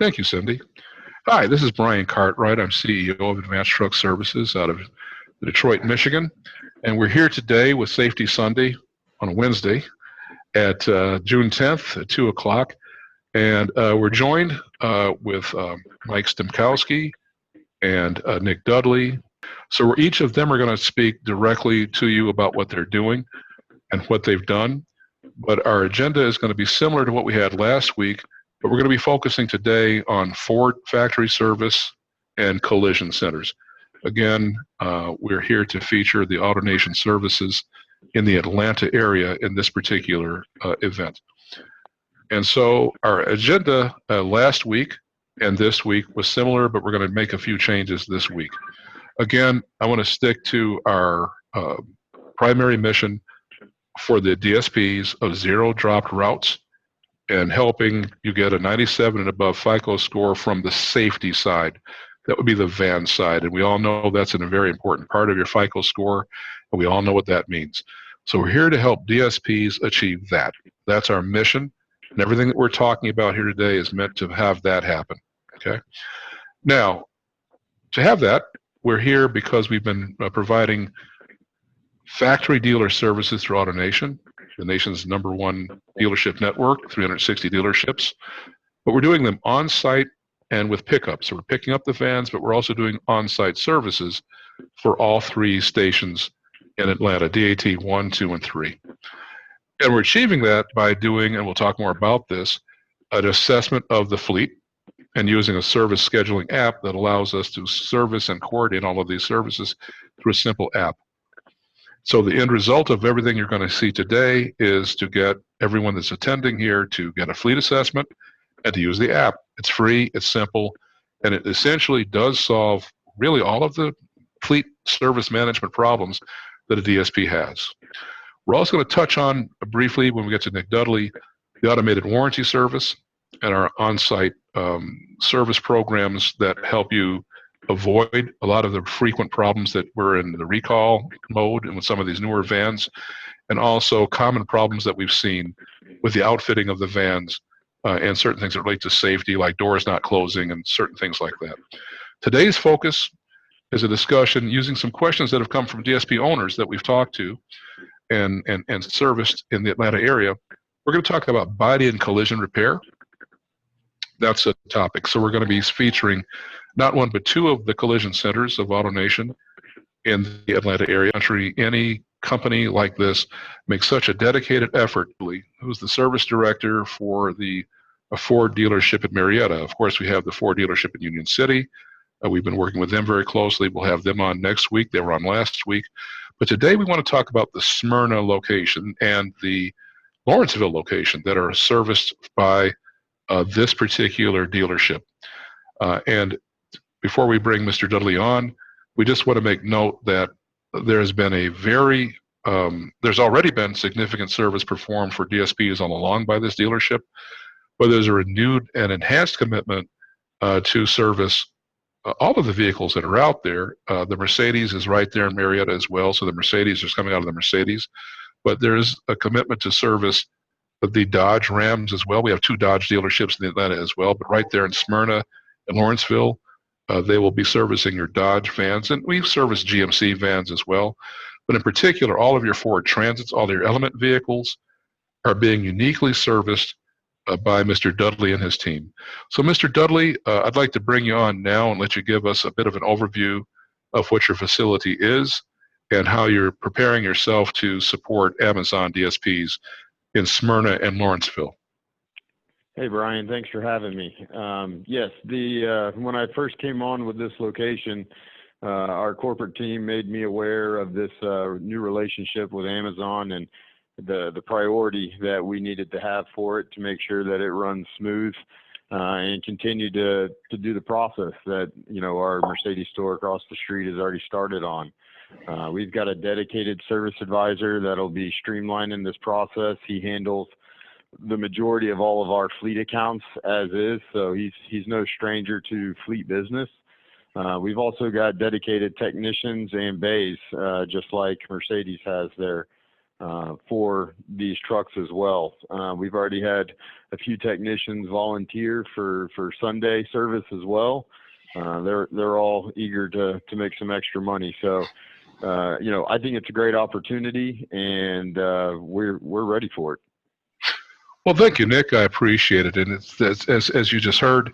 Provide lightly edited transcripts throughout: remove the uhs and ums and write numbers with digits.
Thank you, Cindy. Hi, this is Brian Cartwright. I'm CEO of Advanced Truck Services out of Detroit, Michigan. And we're here today with Safety Sunday on a Wednesday at June 10th at 2 o'clock. And we're joined with Mike Stemkowski and Nick Dudley. So each of them are going to speak directly to you about what they're doing and what they've done. But our agenda is going to be similar to what we had last week, but we're going to be focusing today on Ford factory service and collision centers. Again, we're here to feature the Autonation services in the Atlanta area in this particular event. And so our agenda last week and this week was similar, but we're going to make a few changes this week. Again, I want to stick to our primary mission for the DSPs of zero dropped routes and helping you get a 97 and above FICO score from the safety side. That would be the van side. And we all know that's a very important part of your FICO score, and we all know what that means. So we're here to help DSPs achieve that. That's our mission, and everything that we're talking about here today is meant to have that happen, okay? Now, to have that, we're here because we've been providing factory dealer services through Autonation, the nation's #1 dealership network, 360 dealerships. But we're doing them on-site and with pickups. So we're picking up the vans, but we're also doing on-site services for all 3 stations in Atlanta, DAT 1, 2, and 3. And we're achieving that by doing, and we'll talk more about this, an assessment of the fleet and using a service scheduling app that allows us to service and coordinate all of these services through a simple app. So the end result of everything you're going to see today is to get everyone that's attending here to get a fleet assessment and to use the app. It's free, it's simple, and it essentially does solve really all of the fleet service management problems that a DSP has. We're also going to touch on briefly when we get to Nick Dudley, the automated warranty service and our on-site service programs that help you avoid a lot of the frequent problems that were in the recall mode and with some of these newer vans, and also common problems that we've seen with the outfitting of the vans and certain things that relate to safety, like doors not closing and certain things like that. Today's focus is a discussion using some questions that have come from DSP owners that we've talked to and serviced in the Atlanta area. We're going to talk about body and collision repair. That's a topic. So we're going to be featuring not one but 2 of the collision centers of Autonation in the Atlanta area. Any company like this makes such a dedicated effort. Who's the service director for the Ford dealership in Marietta? Of course, we have the Ford dealership in Union City. We've been working with them very closely. We'll have them on next week. They were on last week. But today we want to talk about the Smyrna location and the Lawrenceville location that are serviced by this particular dealership. And before we bring Mr. Dudley on, we just want to make note that there's been there's already been significant service performed for DSPs all along by this dealership, but there's a renewed and enhanced commitment to service all of the vehicles that are out there. The Mercedes is right there in Marietta as well, so the Mercedes is coming out of the Mercedes, but there's a commitment to service the Dodge Rams as well. We have 2 Dodge dealerships in Atlanta as well, but right there in Smyrna and Lawrenceville, they will be servicing your Dodge vans, and we service GMC vans as well. But in particular, all of your Ford Transits, all your Element vehicles are being uniquely serviced by Mr. Dudley and his team. So Mr. Dudley, I'd like to bring you on now and let you give us a bit of an overview of what your facility is and how you're preparing yourself to support Amazon DSPs in Smyrna and Lawrenceville. Hey, Brian, thanks for having me. Yes, when I first came on with this location, our corporate team made me aware of this new relationship with Amazon and the priority that we needed to have for it to make sure that it runs smooth and continue to do the process that, our Mercedes store across the street has already started on. We've got a dedicated service advisor that'll be streamlining this process. He handles the majority of all of our fleet accounts as is, so he's no stranger to fleet business. We've also got dedicated technicians and bays, just like Mercedes has their for these trucks as well. We've already had a few technicians volunteer for Sunday service as well. They're all eager to make some extra money. So, I think it's a great opportunity, and we're ready for it. Well, thank you, Nick. I appreciate it. And it's, as you just heard,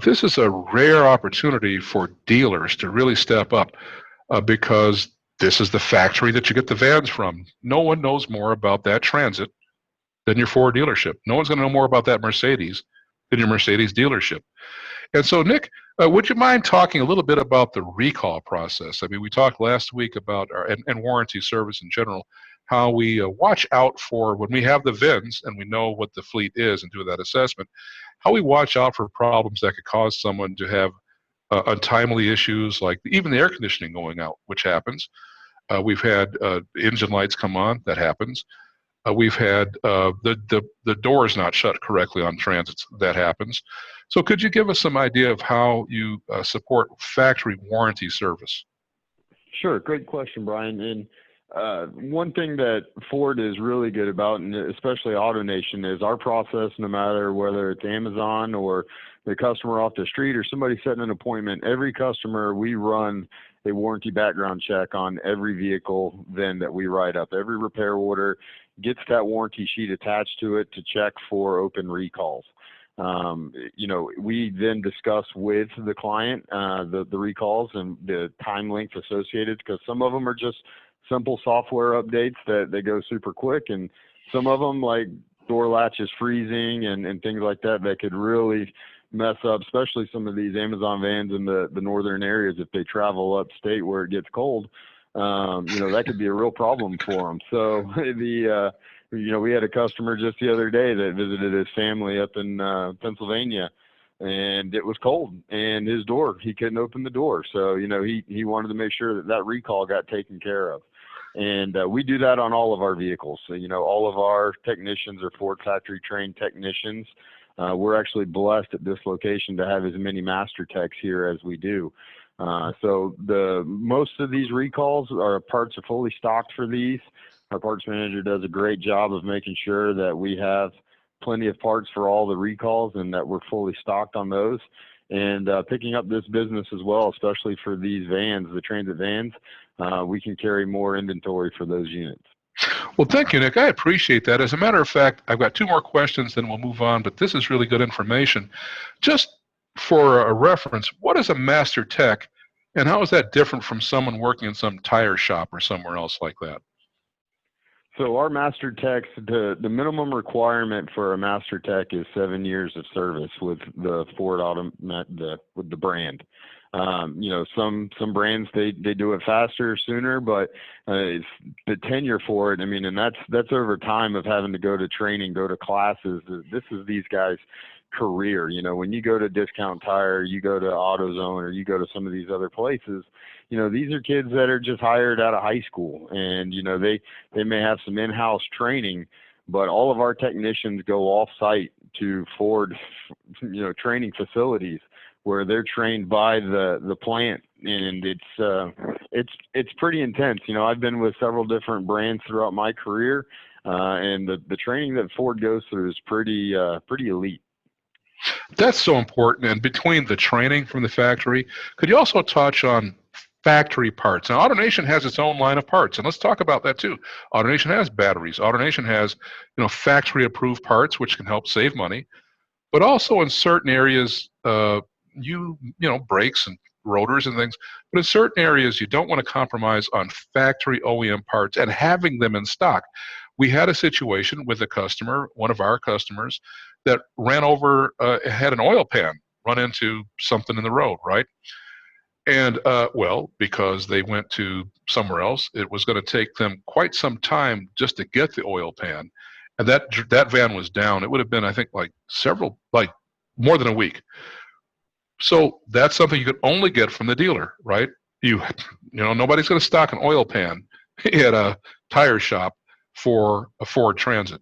this is a rare opportunity for dealers to really step up because this is the factory that you get the vans from. No one knows more about that Transit than your Ford dealership. No one's going to know more about that Mercedes than your Mercedes dealership. And so, Nick, would you mind talking a little bit about the recall process? I mean, we talked last week about and warranty service in general, how we watch out for when we have the VINs and we know what the fleet is and do that assessment, how we watch out for problems that could cause someone to have untimely issues like even the air conditioning going out, which happens. We've had engine lights come on, that happens. We've had the doors not shut correctly on Transits, that happens. So could you give us some idea of how you support factory warranty service? Sure, great question, Brian. And one thing that Ford is really good about, and especially Autonation, is our process, no matter whether it's Amazon or the customer off the street or somebody setting an appointment, every customer, we run a warranty background check on every vehicle then that we write up. Every repair order gets that warranty sheet attached to it to check for open recalls. We then discuss with the client the recalls and the time length associated, because some of them are just simple software updates that go super quick, and some of them, like door latches freezing and things like that, that could really mess up, especially some of these Amazon vans in the northern areas. If they travel upstate where it gets cold, that could be a real problem for them. So we had a customer just the other day that visited his family up in Pennsylvania, and it was cold, and his door, he couldn't open the door. So, he wanted to make sure that recall got taken care of. And we do that on all of our vehicles. So, all of our technicians are Ford factory trained technicians. We're actually blessed at this location to have as many master techs here as we do. So most of these recalls, our parts are fully stocked for these. Our parts manager does a great job of making sure that we have plenty of parts for all the recalls and that we're fully stocked on those. And picking up this business as well, especially for these vans, the Transit vans, we can carry more inventory for those units. Well, thank you, Nick. I appreciate that. As a matter of fact, I've got two more questions, then we'll move on, but this is really good information. Just for a reference, what is a master tech, and how is that different from someone working in some tire shop or somewhere else like that? So our master techs, the minimum requirement for a master tech is 7 years of service with the Ford with the brand. Some brands they do it faster, sooner, but it's the tenure for it. I mean, and that's over time of having to go to training, go to classes. This is these guys' career. When you go to Discount Tire, you go to AutoZone, or you go to some of these other places, these are kids that are just hired out of high school, and they may have some in-house training, but all of our technicians go off-site to Ford, training facilities where they're trained by the plant, and it's pretty intense. I've been with several different brands throughout my career, and the training that Ford goes through is pretty elite. That's so important. And between the training from the factory, could you also touch on factory parts? Now, Autonation has its own line of parts, and let's talk about that too. Autonation has batteries. Autonation has, factory-approved parts, which can help save money. But also in certain areas, brakes and rotors and things. But in certain areas, you don't want to compromise on factory OEM parts and having them in stock. We had a situation with a customer, one of our customers, that ran over, had an oil pan run into something in the road, right? And because they went to somewhere else, it was going to take them quite some time just to get the oil pan, and that van was down. It would have been, I think, more than a week. So that's something you could only get from the dealer, right? Nobody's going to stock an oil pan at a tire shop for a Ford Transit.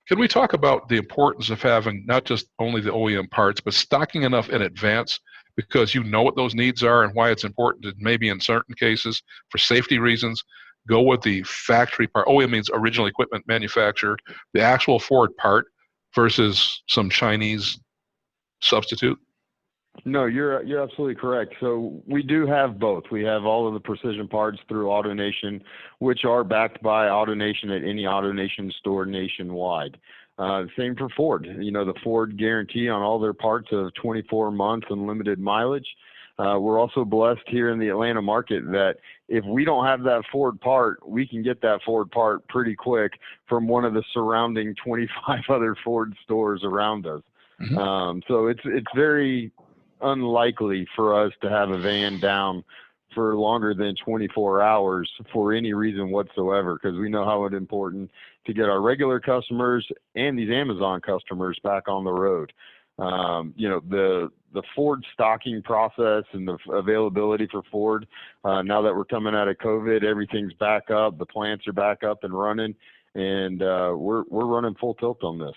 Can we talk about the importance of having not just only the OEM parts, but stocking enough in advance, because you know what those needs are and why it's important, maybe in certain cases for safety reasons, go with the factory part? OEM means original equipment manufacturer, the actual Ford part versus some Chinese substitute? No, you're absolutely correct. So we do have both. We have all of the precision parts through Autonation, which are backed by Autonation at any Autonation store nationwide. Same for Ford. You know, the Ford guarantee on all their parts of 24 months unlimited mileage. We're also blessed here in the Atlanta market that if we don't have that Ford part, we can get that Ford part pretty quick from one of the surrounding 25 other Ford stores around us. Mm-hmm. So it's very unlikely for us to have a van down for longer than 24 hours for any reason whatsoever, because we know how it's important to get our regular customers and these Amazon customers back on the road. You know, the Ford stocking process and the availability for Ford, now that we're coming out of COVID, everything's back up, the plants are back up and running, and we're running full tilt on this.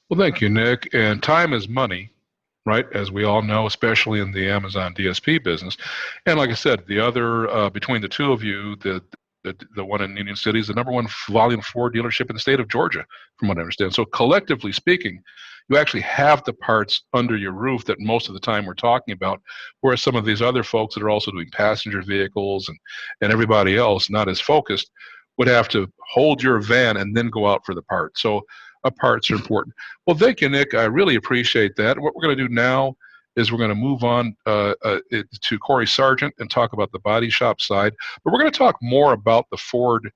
Well, thank you, Nick. And time is money, right? As we all know, especially in the Amazon DSP business. And like I said, the other, between the two of you, the one in Union City is the number one volume Ford dealership in the state of Georgia, from what I understand. So collectively speaking, you actually have the parts under your roof that most of the time we're talking about, whereas some of these other folks that are also doing passenger vehicles and everybody else not as focused would have to hold your van and then go out for the part. So parts are important. Well, thank you, Nick. I really appreciate that. What we're going to do now is we're going to move on to Corey Sargent and talk about the body shop side. But we're going to talk more about the Ford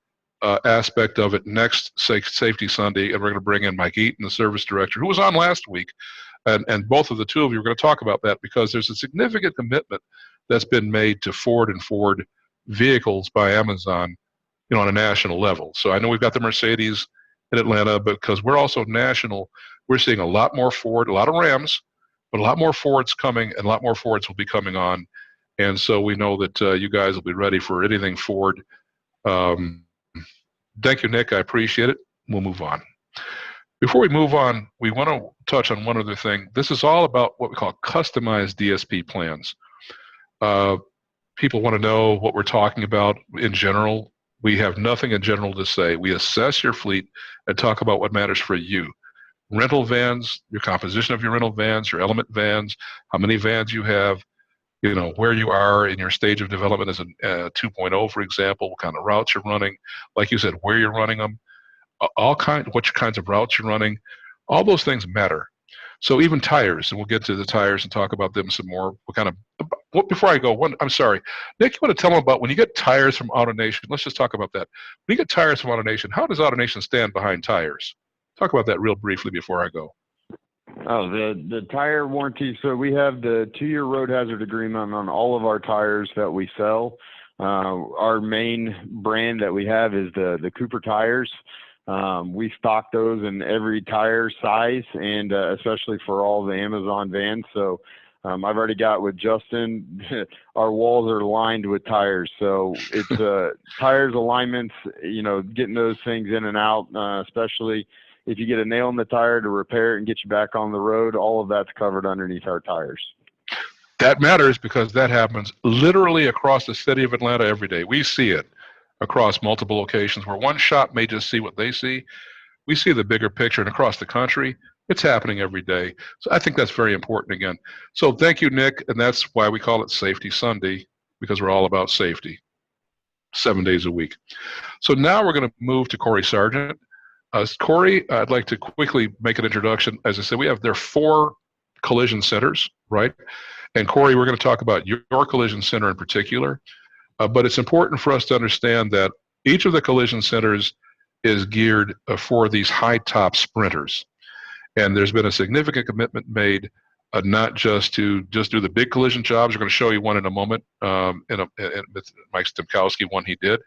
aspect of it next Safety Sunday, and we're going to bring in Mike Eaton, the service director, who was on last week. And both of the two of you are going to talk about that because there's a significant commitment that's been made to Ford and Ford vehicles by Amazon, you know, on a national level. So I know we've got the Mercedes in Atlanta, but because we're also national, we're seeing a lot more Ford, a lot of Rams, but a lot more Fords coming, and a lot more Fords will be coming on. And so we know that you guys will be ready for anything Ford. Thank you, Nick. I appreciate it. We'll move on. Before we move on, we want to touch on one other thing. This is all about what we call customized DSP plans. People want to know what we're talking about in general. We have nothing in general to say. We assess your fleet and talk about what matters for you. Rental vans, your composition of your rental vans, your element vans, how many vans you have, you know, where you are in your stage of development as a 2.0, for example, what kind of routes you're running, like you said, where you're running them, what kinds of routes you're running, all those things matter. So even tires, and we'll get to the tires and talk about them some more. Before I go, I'm sorry, Nick, you want to tell them about when you get tires from Autonation? Let's just talk about that. When you get tires from Autonation, how does Autonation stand behind tires? Talk about that real briefly before I go. Oh, the tire warranty. So we have the 2-year road hazard agreement on all of our tires that we sell. Our main brand that we have is the Cooper tires. We stock those in every tire size, and especially for all the Amazon vans. So I've already got with Justin, our walls are lined with tires. So it's tires, alignments, you know, getting those things in and out, especially if you get a nail in the tire to repair it and get you back on the road, all of that's covered underneath our tires. That matters because that happens literally across the city of Atlanta every day. We see it across multiple locations where one shop may just see what they see. We see the bigger picture, and across the country, it's happening every day. So I think that's very important again. So thank you, Nick, and that's why we call it Safety Sunday, because we're all about safety, 7 days a week. So now we're going to move to Corey Sargent. Corey, I'd like to quickly make an introduction. As I said, there are 4 collision centers, right? And Corey, we're going to talk about your collision center in particular. But it's important for us to understand that each of the collision centers is geared for these high-top sprinters. And there's been a significant commitment made not just to do the big collision jobs. We're going to show you one in a moment, with Mike Stemkowski, one he did.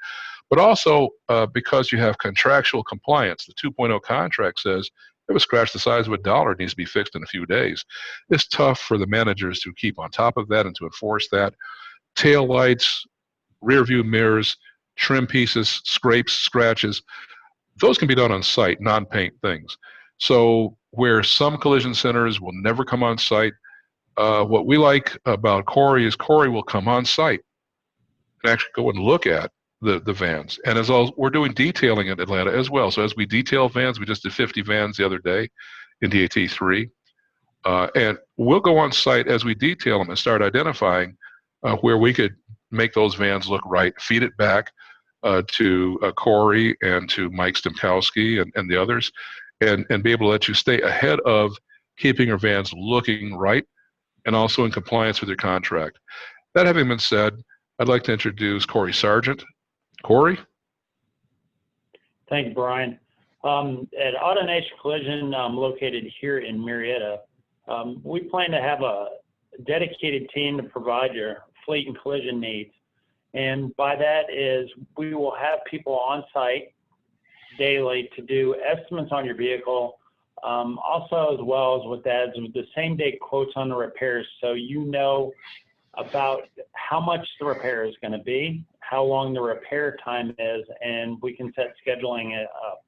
But also because you have contractual compliance. The 2.0 contract says if a scratch the size of $1 needs to be fixed in a few days. It's tough for the managers to keep on top of that and to enforce that. Tail lights, rear view mirrors, trim pieces, scrapes, scratches, those can be done on site, non-paint things. So where some collision centers will never come on site, what we like about Corey is Corey will come on site and actually go and look at the vans. And we're doing detailing in Atlanta as well. So as we detail vans, we just did 50 vans the other day in DAT3. And we'll go on site as we detail them and start identifying where we could make those vans look right, feed it back to Corey and to Mike Stemkowski and the others, and be able to let you stay ahead of keeping your vans looking right and also in compliance with your contract. That having been said, I'd like to introduce Corey Sargent. Corey? Thank you, Brian. At Autonation Collision, located here in Marietta, we plan to have a dedicated team to provide your fleet and collision needs. And by that is we will have people on site daily to do estimates on your vehicle. Also, as well as with that, the same day quotes on the repairs, so you know about how much the repair is going to be, how long the repair time is, and we can set scheduling up.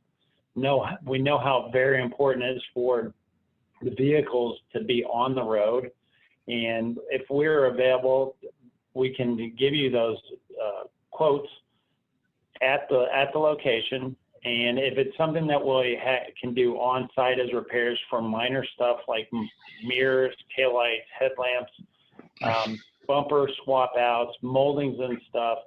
We know how very important it is for the vehicles to be on the road, and if we're available, we can give you those quotes at the location. And if it's something that we can do on site as repairs for minor stuff like mirrors, taillights, headlamps, bumper swap outs, moldings and stuff,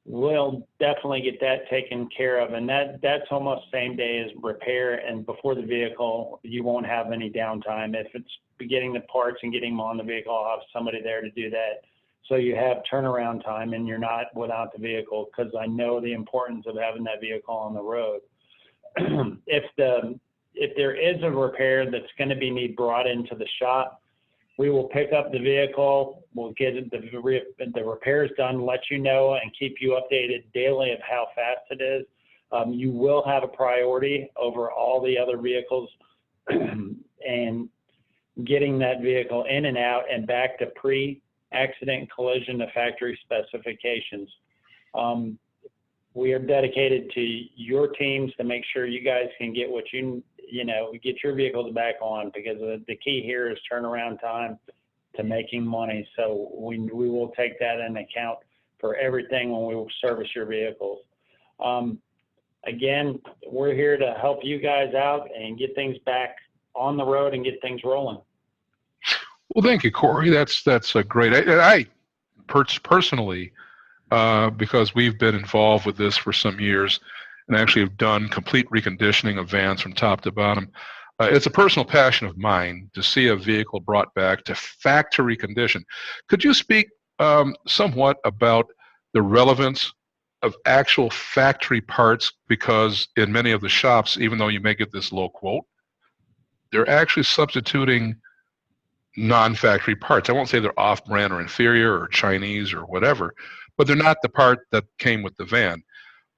we'll definitely get that taken care of. And that's almost same day as repair, and before the vehicle, you won't have any downtime. If it's getting the parts and getting them on the vehicle, I'll have somebody there to do that. So you have turnaround time and you're not without the vehicle, because I know the importance of having that vehicle on the road. If there is a repair that's going to be brought into the shop, we will pick up the vehicle, we'll get the repairs done, let you know, and keep you updated daily of how fast it is. You will have a priority over all the other vehicles and getting that vehicle in and out and back to pre-accident collision to factory specifications. We are dedicated to your teams to make sure you guys can get what get your vehicles back on, because the key here is turnaround time to making money. So we will take that into account for everything when we service your vehicles. Again, we're here to help you guys out and get things back on the road and get things rolling. Well, thank you, Corey. That's a great. I personally, because we've been involved with this for some years, and actually have done complete reconditioning of vans from top to bottom. It's a personal passion of mine to see a vehicle brought back to factory condition. Could you speak somewhat about the relevance of actual factory parts? Because in many of the shops, even though you may get this low quote, they're actually substituting non-factory parts. I won't say they're off-brand or inferior or Chinese or whatever, but they're not the part that came with the van.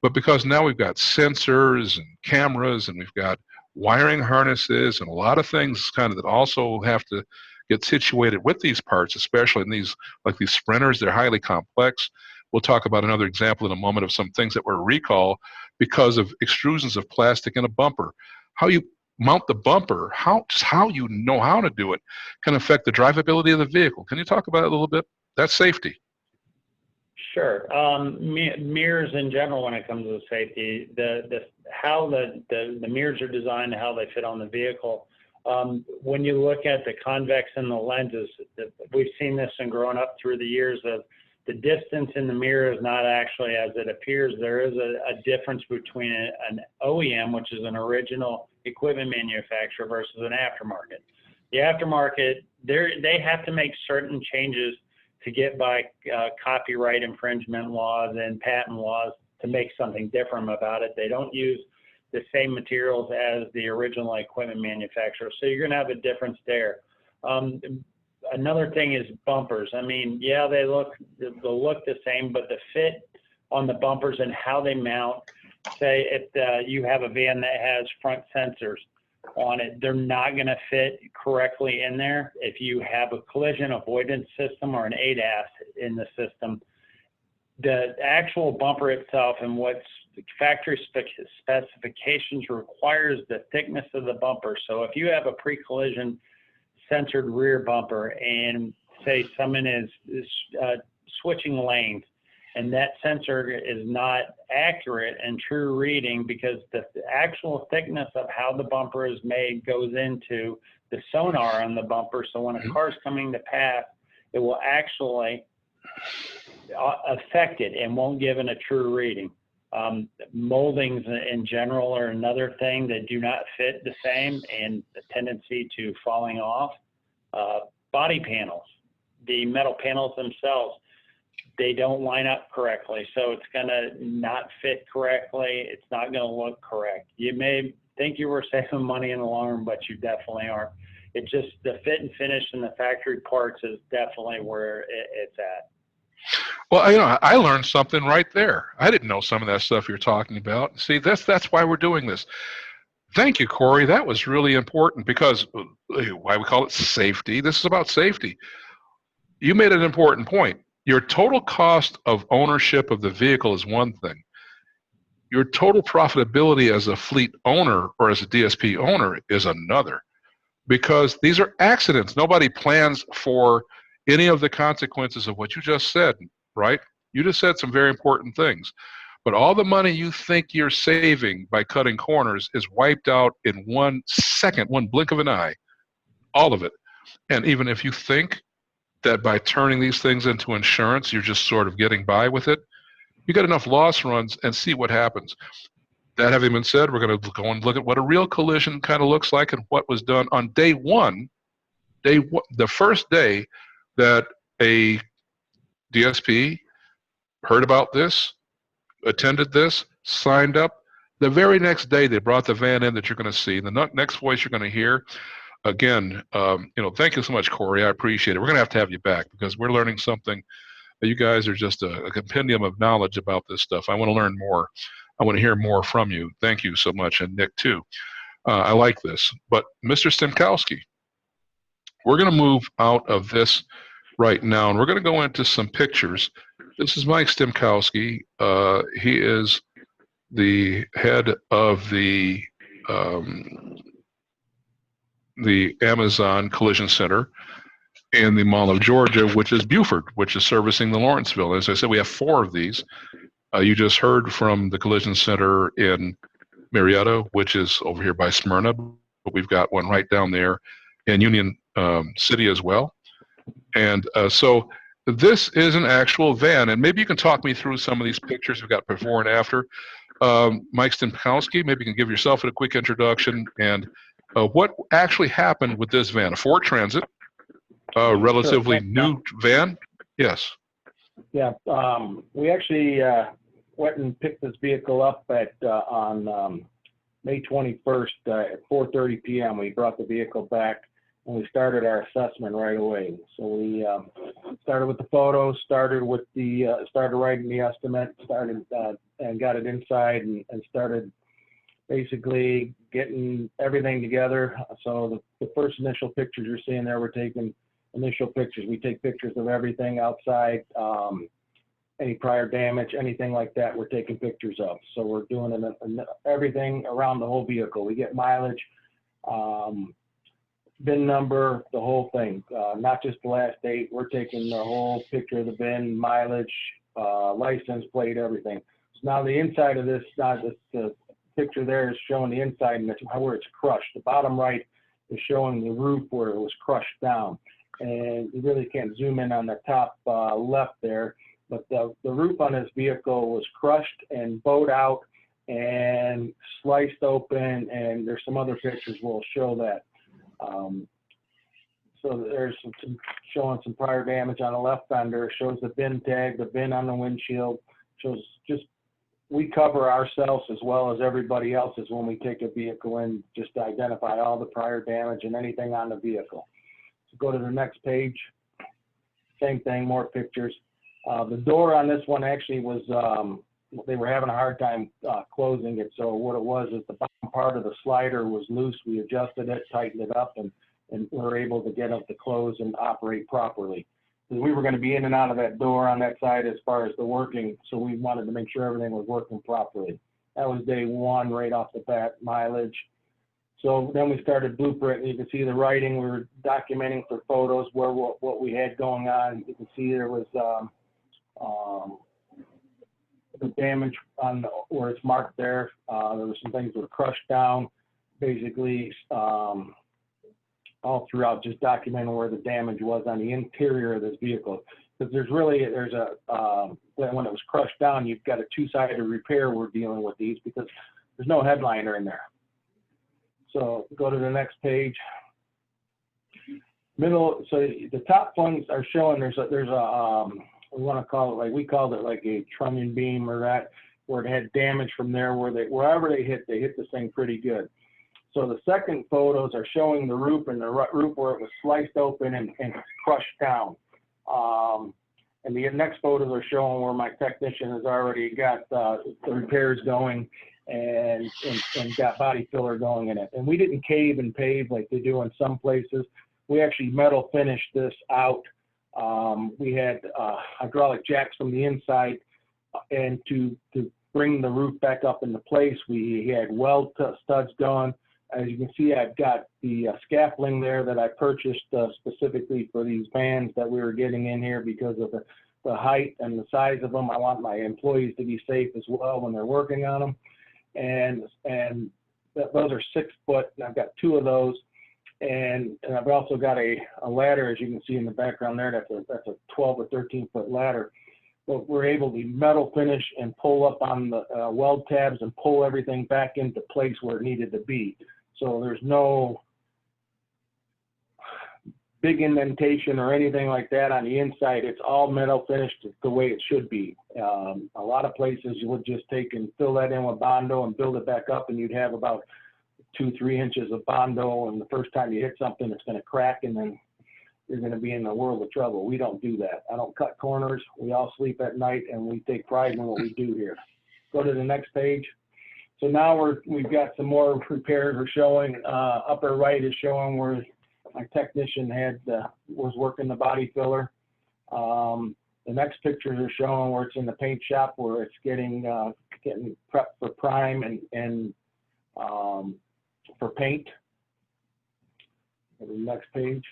But because now we've got sensors and cameras and we've got wiring harnesses and a lot of things kind of that also have to get situated with these parts, especially in these, like these sprinters, they're highly complex. We'll talk about another example in a moment of some things that were recalled because of extrusions of plastic in a bumper. How you mount the bumper, just how you know how to do it can affect the drivability of the vehicle. Can you talk about it a little bit? That's safety. Sure. Mirrors in general, when it comes to safety, how the mirrors are designed, how they fit on the vehicle. When you look at the convex and the lenses, we've seen this and grown up through the years of the distance in the mirror is not actually as it appears. There is a difference between an OEM, which is an original equipment manufacturer, versus an aftermarket. The aftermarket, they have to make certain changes to get by copyright infringement laws and patent laws to make something different about it. They don't use the same materials as the original equipment manufacturer. So you're gonna have a difference there. Another thing is bumpers. I mean, yeah, they'll look the same, but the fit on the bumpers and how they mount, say if you have a van that has front sensors on it, they're not going to fit correctly in there. If you have a collision avoidance system or an ADAS in the system, the actual bumper itself and what factory specifications requires the thickness of the bumper. So if you have a pre-collision censored rear bumper and say someone is switching lanes and that sensor is not accurate and true reading because the actual thickness of how the bumper is made goes into the sonar on the bumper. So when a car is coming to pass, it will actually affect it and won't give it a true reading. Moldings in general are another thing that do not fit the same and the tendency to falling off. Body panels, the metal panels themselves, they don't line up correctly. So it's going to not fit correctly. It's not going to look correct. You may think you were saving money in the long run, but you definitely aren't. It's just the fit and finish in the factory parts is definitely where it's at. Well, you know, I learned something right there. I didn't know some of that stuff you're talking about. See, that's why we're doing this. Thank you, Corey. That was really important because why we call it safety. This is about safety. You made an important point. Your total cost of ownership of the vehicle is one thing. Your total profitability as a fleet owner or as a DSP owner is another, because these are accidents. Nobody plans for any of the consequences of what you just said, right? You just said some very important things. But all the money you think you're saving by cutting corners is wiped out in 1 second, one blink of an eye, all of it. And even if you think that by turning these things into insurance, you're just sort of getting by with it, you get enough loss runs and see what happens. That having been said, we're going to go and look at what a real collision kind of looks like and what was done on day one, the first day that a DSP heard about this, attended this, signed up. The very next day, they brought the van in that you're going to see. The next voice you're going to hear, again, thank you so much, Corey. I appreciate it. We're going to have you back because we're learning something. You guys are just a compendium of knowledge about this stuff. I want to learn more. I want to hear more from you. Thank you so much, and Nick too. I like this. But Mr. Stemkowski, we're going to move out of this right now, and we're going to go into some pictures. This is Mike Stemkowski. He is the head of the Amazon Collision Center in the Mall of Georgia, which is Buford, which is servicing the Lawrenceville. As I said, we have 4 of these. You just heard from the Collision Center in Marietta, which is over here by Smyrna, but we've got one right down there in Union City as well. And so this is an actual van, and maybe you can talk me through some of these pictures we've got before and after. Mike Stemkowski, maybe you can give yourself a quick introduction and what actually happened with this van, a Ford Transit, relatively new van. Yes. Yeah, we actually went and picked this vehicle up on May 21st at 4:30 p.m. We brought the vehicle back and we started our assessment right away. So we started with the photos, started writing the estimate, and got it inside and started basically getting everything together. So the first initial pictures you're seeing there, we're taking initial pictures. We take pictures of everything outside, any prior damage, anything like that, we're taking pictures of. So we're doing everything around the whole vehicle. We get mileage, VIN number, the whole thing, not just the last date. We're taking the whole picture of the VIN, mileage, license plate, everything. So now the inside of this, the picture there is showing the inside and where it's crushed. The bottom right is showing the roof where it was crushed down. And you really can't zoom in on the top left there, but the roof on this vehicle was crushed and bowed out and sliced open, and there's some other pictures will show that. So there's showing some prior damage on the left fender, shows the VIN tag, the VIN on the windshield, shows just, we cover ourselves as well as everybody else's when we take a vehicle in, just to identify all the prior damage and anything on the vehicle. So go to the next page, same thing, more pictures. The door on this one actually was, they were having a hard time closing it. So what it was is the bottom part of the slider was loose. We adjusted it, tightened it up, and we were able to get it to close and operate properly. We were going to be in and out of that door on that side as far as the working, so we wanted to make sure everything was working properly. That was day one, right off the bat, mileage. So then we started blueprint. You can see the writing. We were documenting for photos what we had going on. You can see there was the damage on where it's marked there. There were some things that were crushed down, basically all throughout, just documenting where the damage was on the interior of this vehicle. Because there's a when it was crushed down, you've got a two-sided repair we're dealing with these because there's no headliner in there. So go to the next page. So the top ones are showing there's a we want to call it, like we called it like a trunnion beam or that, where it had damage from there wherever they hit this thing pretty good. So the second photos are showing the roof and the roof where it was sliced open and crushed down. And the next photos are showing where my technician has already got the repairs going and got body filler going in it. And we didn't cave and pave like they do in some places. We actually metal finished this out. We had hydraulic jacks from the inside, and to bring the roof back up into place, we had weld studs going. As you can see, I've got the scaffolding there that I purchased specifically for these vans that we were getting in here because of the height and the size of them. I want my employees to be safe as well when they're working on them. And those are 6 foot, and I've got 2 of those. And I've also got a ladder, as you can see in the background there. That's a 12 or 13 foot ladder. But we're able to metal finish and pull up on the weld tabs and pull everything back into place where it needed to be. So there's no big indentation or anything like that on the inside. It's all metal finished the way it should be. A lot of places you would just take and fill that in with Bondo and build it back up, and you'd have about 2-3 inches of Bondo, and the first time you hit something, it's going to crack, and then you're going to be in the world of trouble. We don't do that. I don't cut corners. We all sleep at night, and we take pride in what we do here. Go to the next page. So now we've got some more repairs we're showing. Upper right is showing where my technician was working the body filler. The next pictures are showing where it's in the paint shop, where it's getting prepped for prime and for paint. Go to the next page.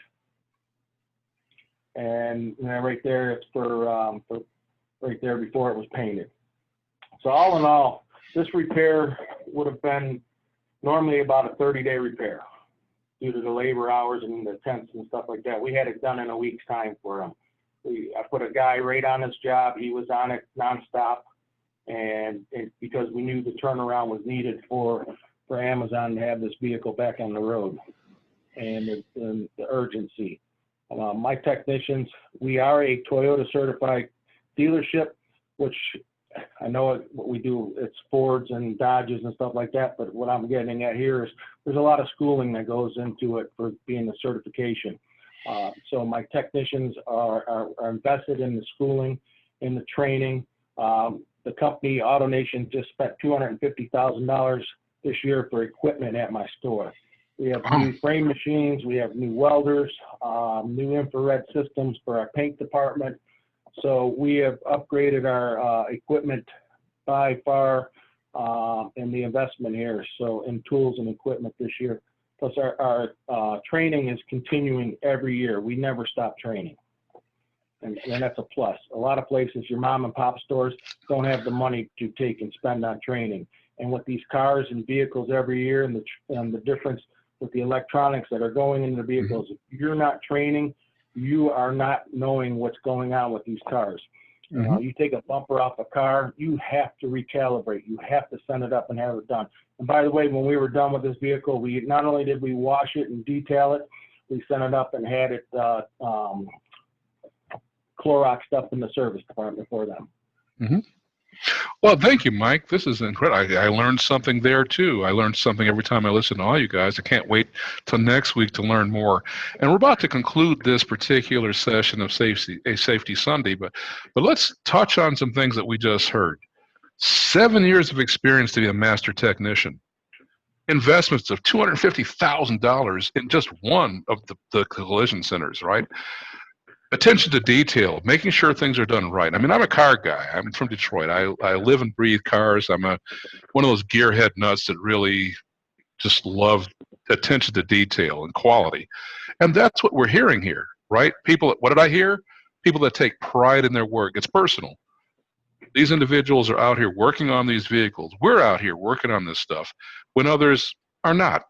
And right there, it's for right there before it was painted. So all in all, this repair would have been normally about a 30-day repair due to the labor hours and the tents and stuff like that. We had it done in a week's time for him. I put a guy right on his job. He was on it nonstop, and because we knew the turnaround was needed for Amazon to have this vehicle back on the road, and the urgency. My technicians, we are a Toyota certified dealership, which I know what we do, it's Fords and Dodges and stuff like that, but what I'm getting at here is there's a lot of schooling that goes into it for being a certification. So my technicians are invested in the schooling, in the training. The company Autonation just spent $250,000 this year for equipment at my store. We have new frame machines, we have new welders, new infrared systems for our paint department. So we have upgraded our equipment by far in the investment here, so in tools and equipment this year. Plus our training is continuing every year. We never stop training. And that's a plus. A lot of places, your mom and pop stores don't have the money to take and spend on training. And with these cars and vehicles every year and the difference with the electronics that are going into the vehicles, if you're not training, you are not knowing what's going on with these cars. You take a bumper off a car, you have to recalibrate. You have to send it up and have it done. And by the way, when we were done with this vehicle, we not only did we wash it and detail it, we sent it up and had it Cloroxed up in the service department for them. Well, thank you, Mike. This is incredible. I learned something there, too. I learned something every time I listen to all you guys. I can't wait till next week to learn more. And we're about to conclude this particular session of Safety Sunday, but let's touch on some things that we just heard. 7 years of experience to be a master technician. Investments of $250,000 in just one of the collision centers, right? Attention to detail, making sure things are done right. I mean, I'm a car guy. I'm from Detroit. I live and breathe cars. I'm one of those gearhead nuts that really just love attention to detail and quality. And that's what we're hearing here, right? People, what did I hear? People that take pride in their work. It's personal. These individuals are out here working on these vehicles. We're out here working on this stuff when others are not.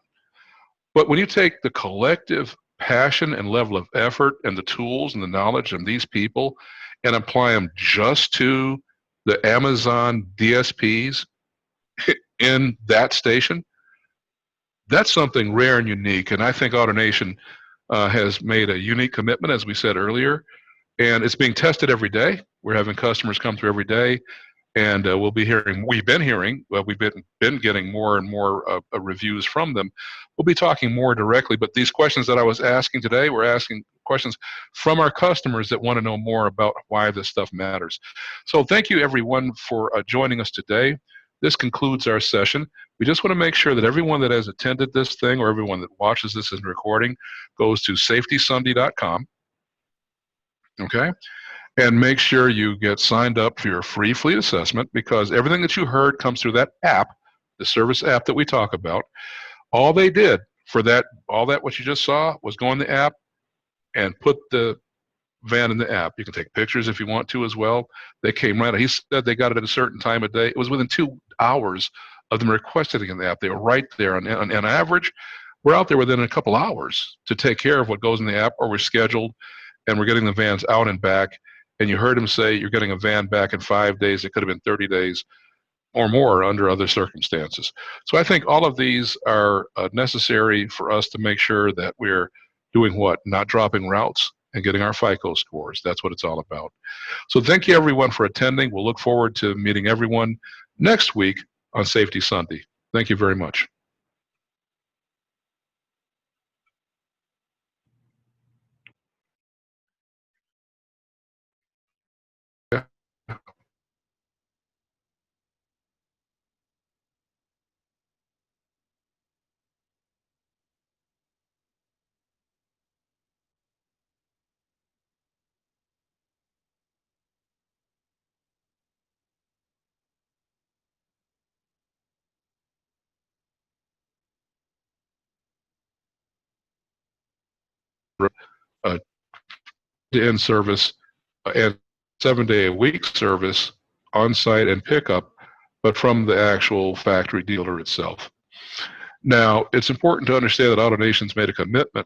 But when you take the collective passion and level of effort and the tools and the knowledge of these people and apply them just to the Amazon DSPs in that station, that's something rare and unique. And I think Autonation has made a unique commitment, as we said earlier, and it's being tested every day. We're having customers come through every day, and we've been getting more and more reviews from them. We'll be talking more directly, but these questions that I was asking today, we're asking questions from our customers that want to know more about why this stuff matters. So thank you everyone for joining us today. This concludes our session. We just want to make sure that everyone that has attended this thing or everyone that watches this in recording goes to safetysunday.com. Okay? And make sure you get signed up for your free fleet assessment, because everything that you heard comes through that app, the service app that we talk about. All they did for that, what you just saw, was go in the app and put the van in the app. You can take pictures if you want to as well. They came right. He said they got it at a certain time of day. It was within 2 hours of them requesting it in the app. They were right there. On average, we're out there within a couple hours to take care of what goes in the app, or we're scheduled, and we're getting the vans out and back. And you heard him say you're getting a van back in 5 days. It could have been 30 days or more under other circumstances. So I think all of these are necessary for us to make sure that we're doing what? Not dropping routes and getting our FICO scores. That's what it's all about. So thank you everyone for attending. We'll look forward to meeting everyone next week on Safety Sunday. Thank you very much. In service and 7-day-a-week service on site and pickup, but from the actual factory dealer itself. Now, it's important to understand that Autonation's made a commitment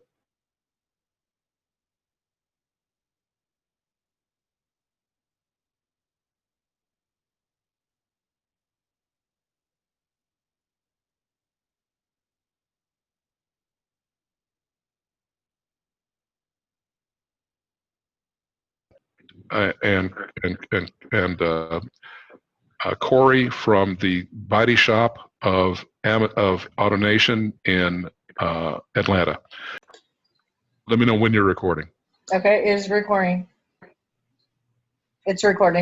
and Corey from the body shop of Autonation in Atlanta. Let me know when you're recording. Okay, it's recording. It's recording.